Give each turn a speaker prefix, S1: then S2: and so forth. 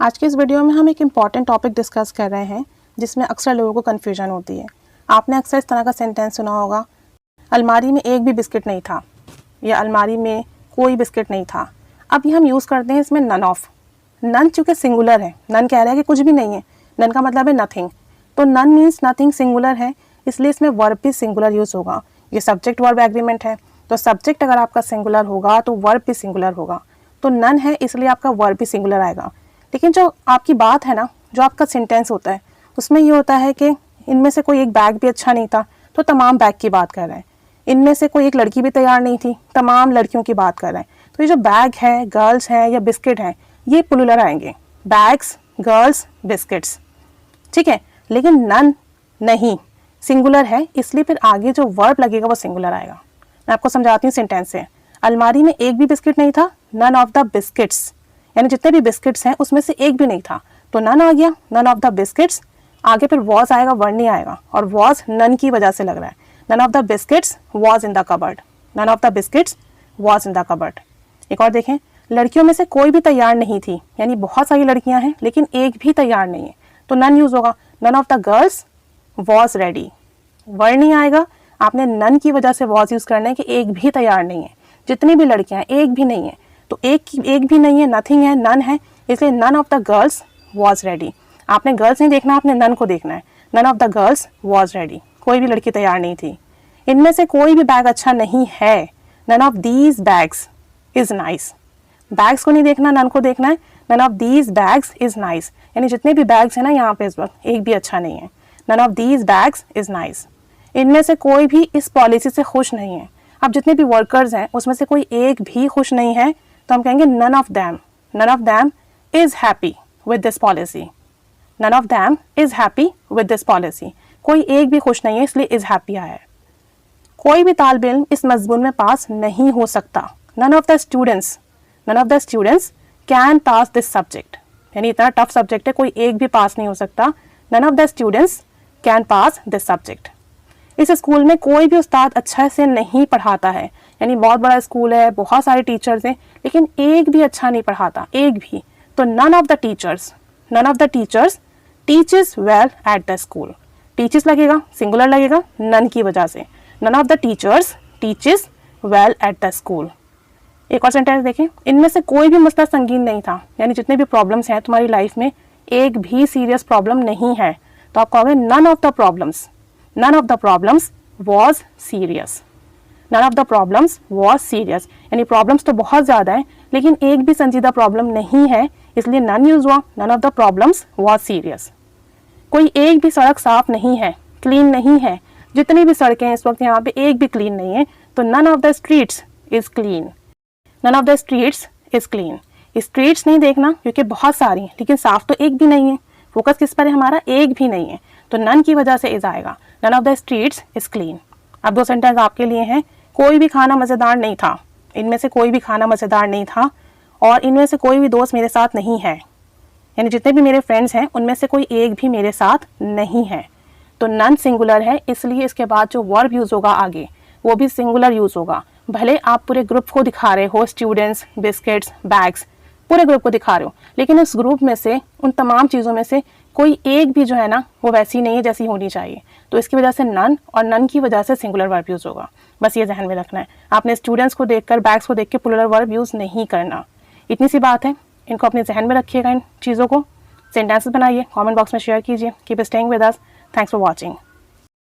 S1: आज के इस वीडियो में हम एक इम्पॉर्टेंट टॉपिक डिस्कस कर रहे हैं जिसमें अक्सर लोगों को कन्फ्यूजन होती है। आपने अक्सर इस तरह का सेंटेंस सुना होगा, अलमारी में एक भी बिस्किट नहीं था, या अलमारी में कोई बिस्किट नहीं था। अब ये हम यूज़ करते हैं इसमें नन ऑफ। नन चूँकि सिंगुलर है, नन कह रहा है कि कुछ भी नहीं है, नन का मतलब है नथिंग, तो नन मीन्स नथिंग सिंगुलर है, इसलिए इसमें वर्ब भी सिंगुलर यूज़ होगा। ये सब्जेक्ट वर्ब एग्रीमेंट है, तो सब्जेक्ट अगर आपका सिंगुलर होगा तो वर्ब भी सिंगुलर होगा। तो नन है इसलिए आपका वर्ब भी सिंगुलर आएगा। लेकिन जो आपकी बात है ना, जो आपका सेंटेंस होता है उसमें ये होता है कि इनमें से कोई एक बैग भी अच्छा नहीं था, तो तमाम बैग की बात कर रहे हैं। इनमें से कोई एक लड़की भी तैयार नहीं थी, तमाम लड़कियों की बात कर रहे हैं। तो ये जो बैग है, गर्ल्स हैं या बिस्किट हैं, ये प्लूरल आएंगे, बैग्स, गर्ल्स, बिस्किट्स, ठीक है। लेकिन नन नहीं, सिंगुलर है, इसलिए फिर आगे जो वर्ब लगेगा वो सिंगुलर आएगा। मैं आपको समझाती हूँ सेंटेंस से। अलमारी में एक भी बिस्किट नहीं था, नन ऑफ द बिस्किट्स, यानी जितने भी बिस्किट्स हैं उसमें से एक भी नहीं था, तो नन आ गया, नन ऑफ द बिस्किट्स। आगे फिर वॉज आएगा, वर्ड नहीं आएगा, और वॉज नन की वजह से लग रहा है। None of the biscuits was in the cupboard, none of the biscuits was in the cupboard. एक और देखें, लड़कियों में से कोई भी तैयार नहीं थी, यानी बहुत सारी लड़कियां हैं लेकिन एक भी तैयार नहीं है, तो नन यूज होगा। None of the girls was ready, word नहीं आएगा, आपने नन की वजह से वॉज यूज करना है कि एक भी तैयार नहीं है, जितनी भी लड़कियां हैं एक भी नहीं है, तो एक भी नहीं है, नथिंग है, नन है, इसलिए none of the girls was ready. आपने गर्ल्स नहीं देखना, आपने नन को देखना है। None of the girls was ready, कोई भी लड़की तैयार नहीं थी। इनमें से कोई भी बैग अच्छा नहीं है, none of these bags is nice. Bags को नहीं देखना, नन को देखना है। None of these bags is nice, यानी जितने भी बैग्स हैं ना यहाँ पे इस वक्त, एक भी अच्छा नहीं है। None of these bags is nice. इनमें से कोई भी इस पॉलिसी से खुश नहीं है। अब जितने भी वर्कर्स हैं उसमें से कोई एक भी खुश नहीं है, तो हम कहेंगे none of them is happy with this policy. None of them is happy with this policy, कोई एक भी खुश नहीं है, इसलिए इज हैप्पी आया है। कोई भी तालिब इल्म इस मजमून में पास नहीं हो सकता। None of the students can pass this subject, यानी इतना टफ सब्जेक्ट है, कोई एक भी पास नहीं हो सकता। None of the students can pass this subject. इस स्कूल में कोई भी उस्ताद अच्छा से नहीं पढ़ाता है, यानी बहुत बड़ा स्कूल है, बहुत सारे टीचर्स हैं, लेकिन एक भी अच्छा नहीं पढ़ाता, एक भी, तो none of the teachers teaches well at the school. Teaches लगेगा, सिंगुलर लगेगा, नन की वजह से। None of the teachers teaches well at the school. एक और सेंटेंस देखें, इनमें से कोई भी मसला संगीन नहीं था, यानी जितने भी प्रॉब्लम्स हैं तुम्हारी लाइफ में, एक भी सीरियस प्रॉब्लम नहीं है, तो आप कहोगे none of the problems was serious. None of the problems was serious, यानी प्रॉब्लम्स तो बहुत ज़्यादा हैं लेकिन एक भी संजीदा प्रॉब्लम नहीं है, इसलिए नन यूज हुआ। None of the problems was serious. कोई एक भी सड़क साफ नहीं है, क्लीन नहीं है, जितनी भी सड़कें हैं इस वक्त यहाँ पे एक भी क्लीन नहीं है, तो none of the streets is clean. None of the streets is clean. Streets नहीं देखना क्योंकि बहुत सारी हैं लेकिन साफ तो एक भी नहीं है, फोकस किस पर है हमारा, एक भी नहीं है, तो नन की वजह से इज आएगा। None of the streets is clean. अब दो सेंटेंस आपके लिए हैं, कोई भी खाना मज़ेदार नहीं था, इनमें से कोई भी खाना मज़ेदार नहीं था, और इनमें से कोई भी दोस्त मेरे साथ नहीं है, यानी जितने भी मेरे फ्रेंड्स हैं उनमें से कोई एक भी मेरे साथ नहीं है, तो नन सिंगुलर है, इसलिए इसके बाद जो वर्ब यूज़ होगा आगे वो भी सिंगुलर यूज़ होगा। भले आप पूरे ग्रुप को दिखा रहे हो, स्टूडेंट्स, बिस्किट्स, बैग्स, पूरे ग्रुप को दिखा रहे हो, लेकिन उस ग्रुप में से, उन तमाम चीज़ों में से कोई एक भी जो है ना वो वैसी नहीं है जैसी होनी चाहिए, तो इसकी वजह से नन, और नन की वजह से सिंगुलर वर्ब यूज़ होगा। बस ये ध्यान में रखना है, आपने स्टूडेंट्स को देखकर, बैग्स को देख के प्लूरल वर्ब यूज़ नहीं करना। इतनी सी बात है, इनको अपने जहन में रखिएगा, इन चीज़ों को। सेंटेंसेस बनाइए, कमेंट बॉक्स में शेयर कीजिए। Keep staying with us. Thanks for watching.